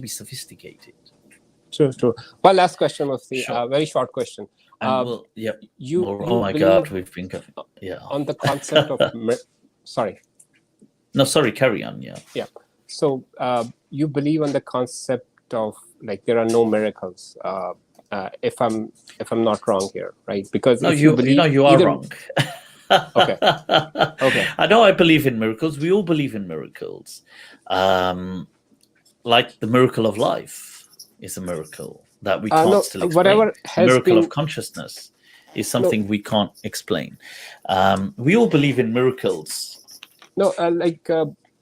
be sophisticated. True. One last question, Mufti. Sure. Very short question. And yeah. You Oh my believe God, we've been on the concept of sorry. No, sorry, carry on. Yeah. Yeah. So you believe on the concept of like there are no miracles. If I'm not wrong here, right? Because No, if you believe you are either, wrong. okay, okay, I know I believe in miracles. We all believe in miracles. Like the miracle of life is a miracle that we can't no, still explain. whatever The has miracle of been consciousness is no, something we can't explain. We all believe in miracles. no,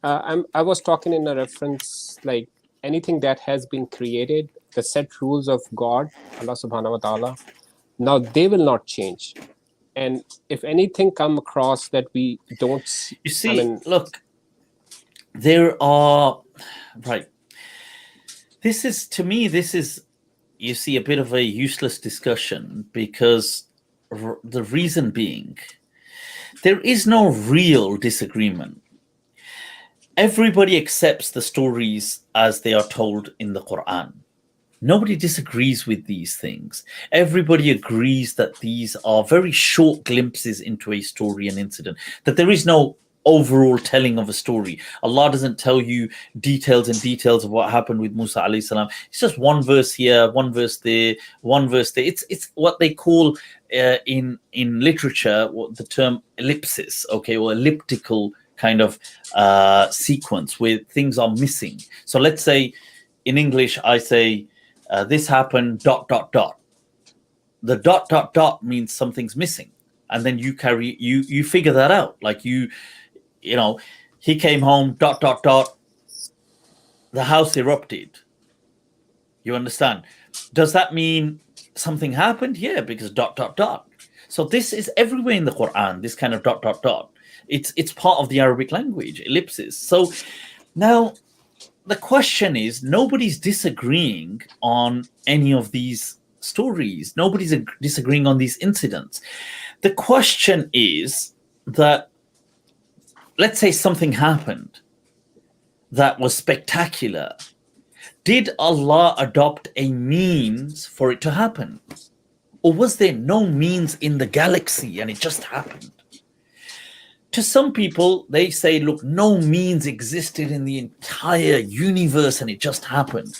I was talking in a reference like anything that has been created, the set rules of God, Allah Subhanahu wa Taala. Now they will not change, and if anything come across that we don't see, You I see, mean, look, there are, right. This is, to me, you see, a bit of a useless discussion because the reason being, there is no real disagreement. Everybody accepts the stories as they are told in the Quran. Nobody disagrees with these things. Everybody agrees that these are very short glimpses into a story and incident, that there is no overall telling of a story. Allah doesn't tell you details and details of what happened with Musa alayhi salam. It's just one verse here, one verse there, one verse there. It's what they call in literature the term ellipsis, okay, or elliptical kind of sequence where things are missing. So let's say in English, I say this happened ... The ... means something's missing, and then you figure that out. Like you know, he came home ... The house erupted. You understand? Does that mean something happened? Yeah, because ... So this is everywhere in the Quran. This kind of ... It's part of the Arabic language, ellipsis. So now the question is, nobody's disagreeing on any of these stories. Nobody's disagreeing on these incidents. The question is that, let's say something happened that was spectacular. Did Allah adopt a means for it to happen? Or was there no means in the galaxy and it just happened? To some people, they say, look, no means existed in the entire universe and it just happened.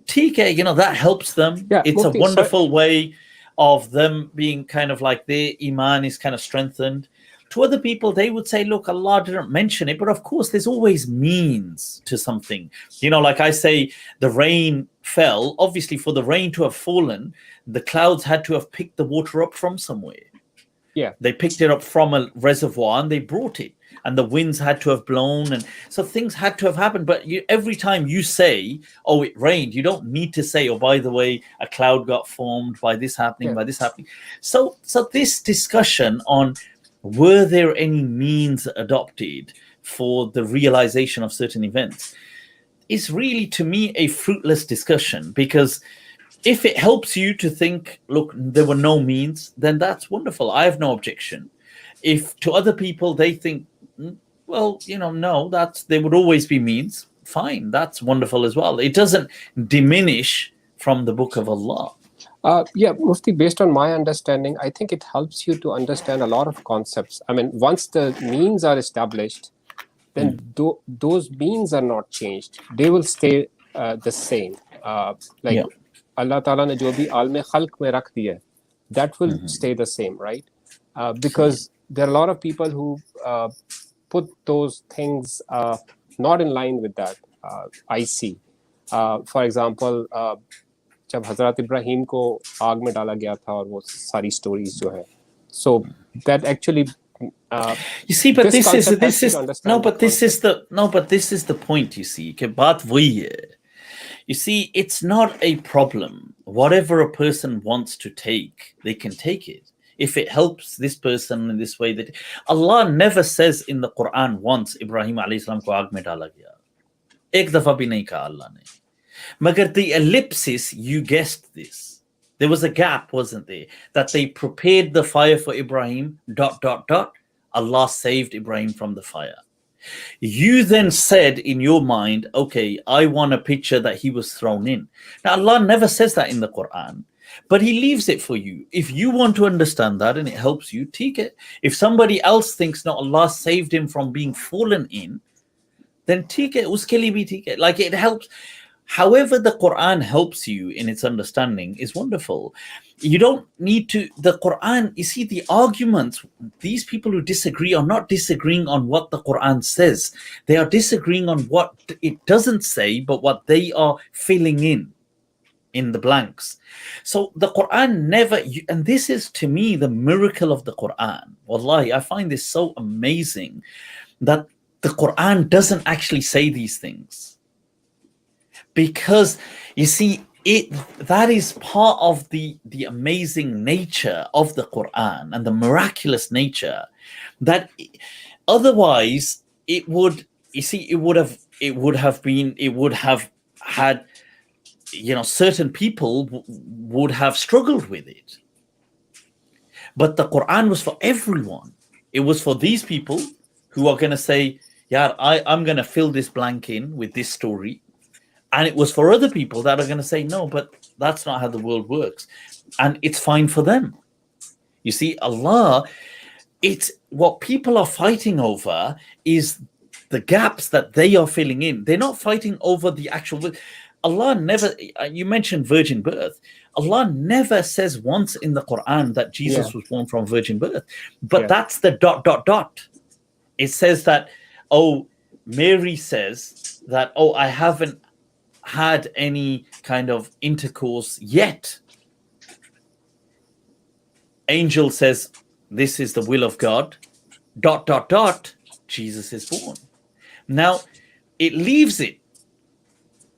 TK, that helps them. yeah, It's Mufti, a wonderful way of them being kind of like their iman is kind of strengthened. To other people, they would say, look, Allah didn't mention it, but of course, there's always means to something. Like I say, the rain fell. Obviously, for the rain to have fallen, the clouds had to have picked the water up from somewhere. Yeah, they picked it up from a reservoir and they brought it, and the winds had to have blown, and so things had to have happened. But every time you say, oh, it rained, you don't need to say, oh, by the way, a cloud got formed by this happening, yeah. by this happening. So this discussion on were there any means adopted for the realization of certain events is really, to me, a fruitless discussion, because if it helps you to think, look, there were no means, then that's wonderful. I have no objection. If to other people they think, well, no, there would always be means, fine, that's wonderful as well. It doesn't diminish from the book of Allah. Yeah, Mufti, based on my understanding, I think it helps you to understand a lot of concepts. I mean, once the means are established, then those means are not changed. They will stay the same. Like Allah Ta'ala ne jo bhi alme khalq mein rakh diya, that will stay the same, right? Because there are a lot of people who put those things not in line with that. I see. For example, जब हजरत इब्राहिम को आग में डाला गया था और वो सारी स्टोरीज जो है, so that actually you see, but this is the point. You see, कि बात वही है. You see, it's not a problem. Whatever a person wants to take, they can take it. If it helps this person in this way, that Allah never says in the Quran once Ibrahim alayhi salam ko aag mein dala gaya. Ek dafa bhi nahi kaha Allah ne. Magar the ellipsis, you guessed this. There was a gap, wasn't there? That they prepared the fire for Ibrahim, ... Allah saved Ibrahim from the fire. You then said in your mind, okay, I want a picture that he was thrown in. Now, Allah never says that in the Quran, but He leaves it for you. If you want to understand that and it helps you, take it. If somebody else thinks, no, Allah saved him from being fallen in, then take it. Uske liye bhi theek hai. Like, it helps. However the Quran helps you in its understanding is wonderful. You don't need to, the Quran, you see, the arguments, these people who disagree are not disagreeing on what the Quran says. They are disagreeing on what it doesn't say, but what they are filling in the blanks. So the Quran never, and this is to me the miracle of the Quran. Wallahi, I find this so amazing that the Quran doesn't actually say these things. Because you see, that is part of the amazing nature of the Quran and the miraculous nature, that otherwise it would have had, certain people would have struggled with it. But the Quran was for everyone. It was for these people who are going to say, yeah, I'm going to fill this blank in with this story. And it was for other people that are going to say, no, but that's not how the world works. And it's fine for them. You see, Allah, it's what people are fighting over is the gaps that they are filling in. They're not fighting over the actual. Allah never, you mentioned virgin birth. Allah never says once in the Quran that Jesus was born from virgin birth. But that's the ... It says that, Mary says that, I haven't had any kind of intercourse yet. Angel says, this is the will of God, ... Jesus is born. Now, it leaves it.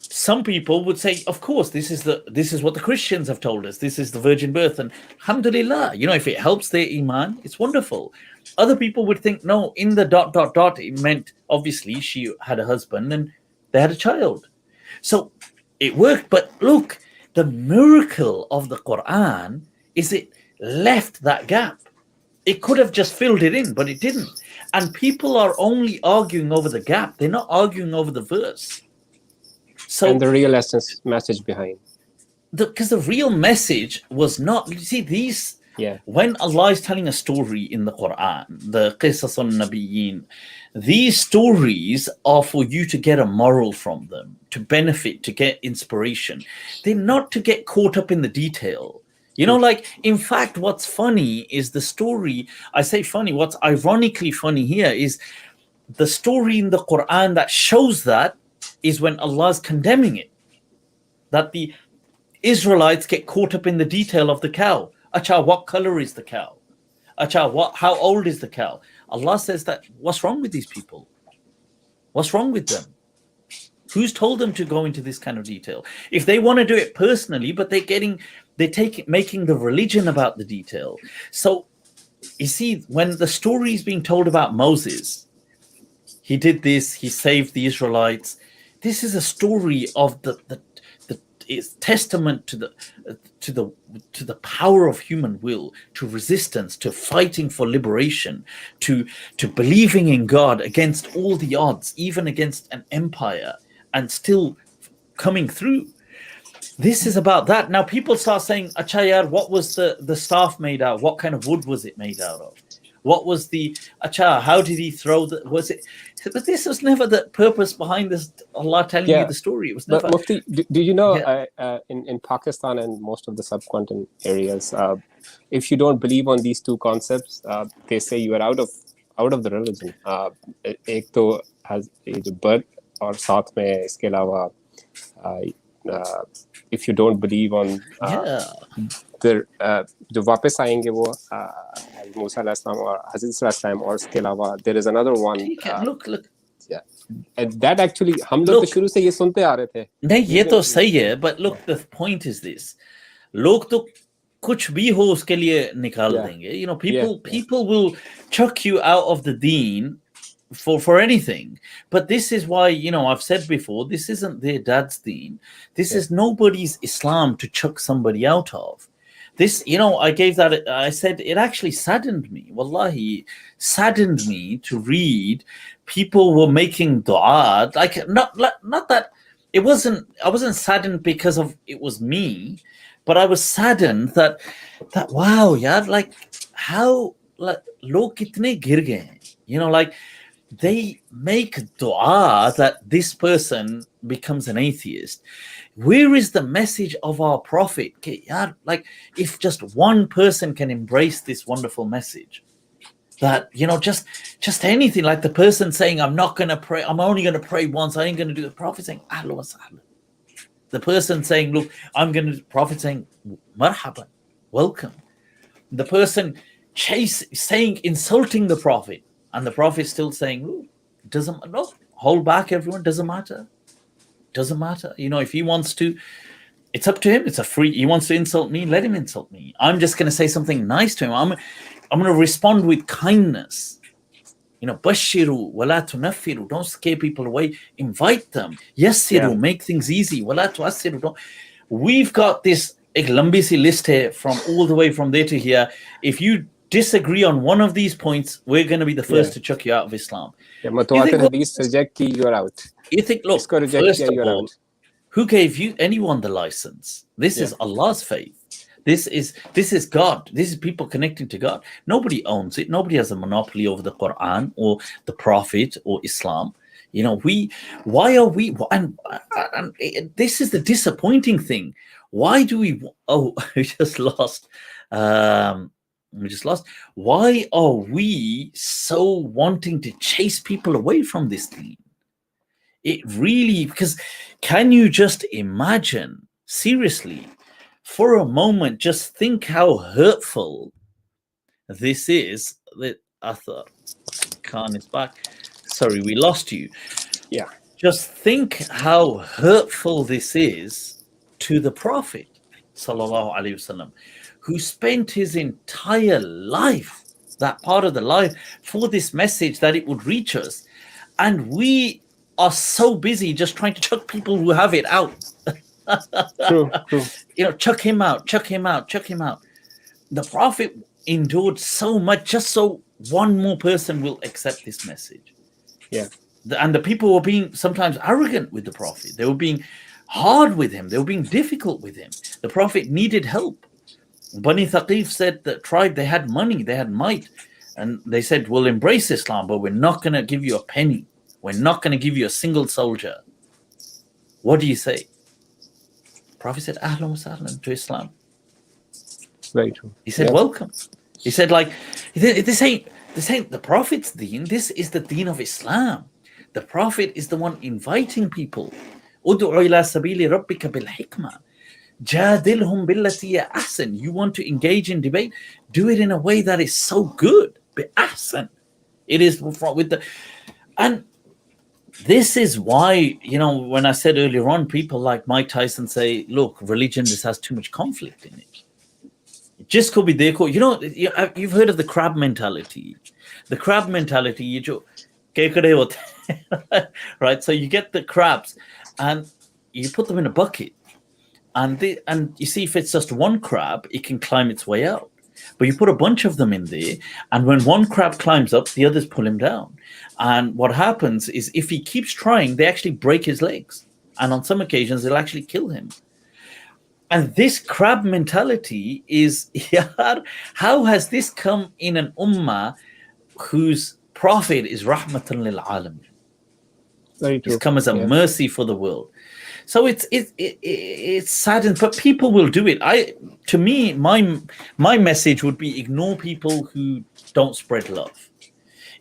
Some people would say, of course, this is what the Christians have told us. This is the virgin birth. And alhamdulillah, if it helps their iman, it's wonderful. Other people would think, no, in the ... it meant, obviously, she had a husband and they had a child. So it worked. But look, the miracle of the Quran is it left that gap. It could have just filled it in, but it didn't. And people are only arguing over the gap. They're not arguing over the verse. So, and the real essence message behind. Because the real message was not, you see, these, when Allah is telling a story in the Quran, the Qisas al-Nabiyyin, these stories are for you to get a moral from them, to benefit, to get inspiration. They're not to get caught up in the detail. In fact, what's funny is the story, I say funny, what's ironically funny here is the story in the Quran that shows that is when Allah is condemning it. That the Israelites get caught up in the detail of the cow. Acha, what color is the cow? Acha, how old is the cow? Allah says that, what's wrong with these people? What's wrong with them? Who's told them to go into this kind of detail? If they want to do it personally, but making the religion about the detail. So you see, when the story is being told about Moses, he did this, he saved the Israelites. This is a story of it's testament to the power of human will, to resistance, to fighting for liberation, to believing in God against all the odds, even against an empire, and still coming through. This is about that. Now people start saying, Achayar, what was the staff made out? What kind of wood was it made out of? What was the how did he throw was it? But this was never the purpose behind this, Allah telling you the story. It was never. But Mufti, do you know, in Pakistan and most of the subcontinent areas, if you don't believe on these two concepts, they say you are out of the religion. एक तो has birth और साथ में इसके अलावा if you don't believe on जो वापस आएंगे वो मूसा अलैहिस्सलाम और हज़रत अलैहिस्सलाम और इसके अलावा there is another one. Look. Yeah. And that actually हम लोग तो शुरू से ये सुनते आ रहे थे. नहीं ये तो सही है, but look, the point is this. लोग तो कुछ भी हो उसके लिए निकाल देंगे. People will chuck you out of the deen for anything. But this is why, I've said before, this isn't their dad's deen. This is nobody's Islam to chuck somebody out of. this, I gave that, I said it actually saddened me. Wallahi, saddened me to read people were making dua. Like, not that I wasn't saddened because of it was me, but I was saddened that wow, yeah, like how, like, log kitne gir gaye hain? Like, they make dua that this person becomes an atheist. Where is the message of our prophet? Like, if just one person can embrace this wonderful message, that just anything, like the person saying, I'm not going to pray, I'm only going to pray once, I ain't going to do, the prophet saying ahlan wa sahlan. The person saying, look, I'm going to, prophet saying marhaban, welcome. The person saying, insulting the prophet, and the prophet still saying, look, hold back, everyone, doesn't matter. If he wants to, it's up to him. It's a free, he wants to insult me, let him insult me. I'm just going to say something nice to him. I'm going to respond with kindness. Bashiru wala tunaffiru, don't scare people away, invite them. Yassiru, make things easy. Wala tuassiru, we've got this lambi si list here from all the way from there to here. If you disagree on one of these points, we're going to be the first to chuck you out of Islam. You think, you're out. You think, look, first of all, who gave anyone the license? This is Allah's faith. This is God. This is people connecting to God. Nobody owns it. Nobody has a monopoly over the Quran or the Prophet or Islam. Why are we? And this is the disappointing thing. Why do we? Oh, we just lost. Why are we so wanting to chase people away from this thing? It really, because can you just imagine, seriously, for a moment, just think how hurtful this is. I thought Khan is back. Sorry, we lost you. Yeah. Just think how hurtful this is to the Prophet, sallallahu alaihi wasallam, who spent his entire life, that part of the life, for this message that it would reach us. And we are so busy just trying to chuck people who have it out. True. Chuck him out. The Prophet endured so much just so one more person will accept this message. Yeah. And the people were being sometimes arrogant with the Prophet. They were being hard with him. They were being difficult with him. The Prophet needed help. Bani Thaqif said the tribe, they had money, they had might. And they said, we'll embrace Islam, but we're not going to give you a penny. We're not going to give you a single soldier. What do you say? Prophet said, ahlan wa sahlan to Islam. Very true. He said, welcome. He said, like, this ain't the Prophet's deen. This is the deen of Islam. The Prophet is the one inviting people. Ud'u ila sabili rabbika bil hikmah. Jadilhum billati ya ahsan. You want to engage in debate? Do it in a way that is so good. Bi ahsan. It is with the, and this is why, when I said earlier on, people like Mike Tyson say, look, religion just has too much conflict in it. Just could be there. You've heard of the crab mentality. The crab mentality, right? So you get the crabs and you put them in a bucket. And you see, if it's just one crab, it can climb its way out. But you put a bunch of them in there, and when one crab climbs up, the others pull him down. And what happens is, if he keeps trying, they actually break his legs. And on some occasions, they'll actually kill him. And this crab mentality is, how has this come in an ummah whose prophet is rahmatan lil alamin? Very true. It's come as a mercy for the world. So it's saddened, but people will do it. To me, my message would be, ignore people who don't spread love.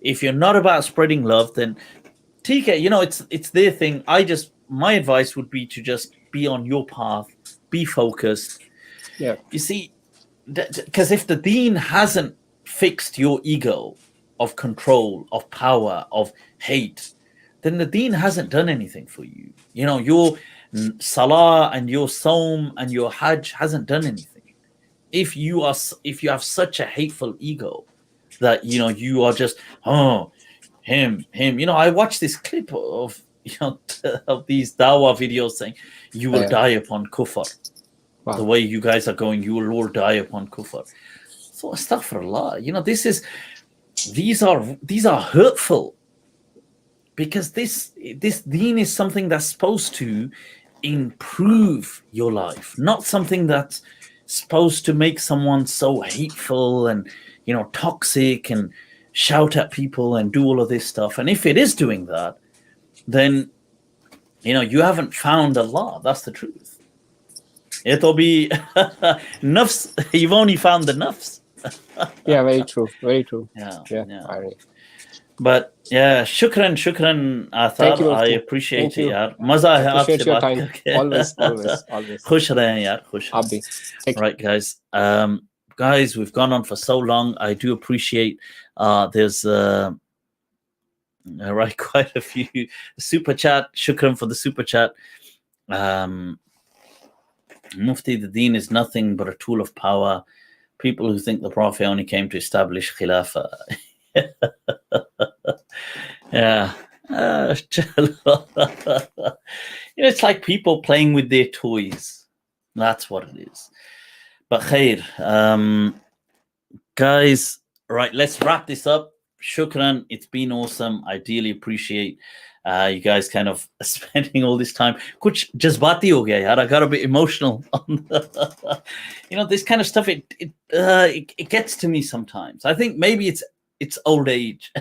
If you're not about spreading love, then TK, it's their thing. My advice would be to just be on your path, be focused. Yeah. You see, because if the deen hasn't fixed your ego of control, of power, of hate, then the deen hasn't done anything for you. Your salah and your saum and your hajj hasn't done anything. If you have such a hateful ego that you are just him. I watched this clip of of these dawah videos saying you will die upon kufr. the way you guys are going, you will all die upon kufr. So astaghfirullah, these are hurtful, because this deen is something that's supposed to improve your life, not something that's supposed to make someone so hateful and toxic and shout at people and do all of this stuff. And if it is doing that, then you haven't found Allah. That's the truth. It'll be nafs. You've only found the nafs. Yeah, very true. Very true. Yeah. But yeah, shukran, Athar. Thank you, I Mufti. appreciate Thank it, you. yaar. Maza hai Appreciate aapse your baat time. karke. Always. Khush rahein, yaar. Khush Aap rahein. bhi. Take Right, guys. Guys, we've gone on for so long. I do appreciate. There's right, quite a few super chat. Shukran for the super chat. Mufti, the deen is nothing but a tool of power. People who think the Prophet only came to establish Khilafah. Yeah. It's like people playing with their toys. That's what it is. But khair. Guys, right, let's wrap this up. Shukran. It's been awesome. I dearly appreciate you guys kind of spending all this time. Kuch jazbati ho gaya, yaar. I got a bit emotional on this kind of stuff. It gets to me sometimes. I think maybe it's old age.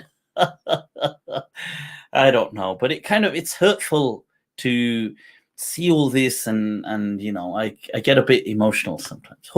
I don't know, but it's hurtful to see all this, and I get a bit emotional sometimes.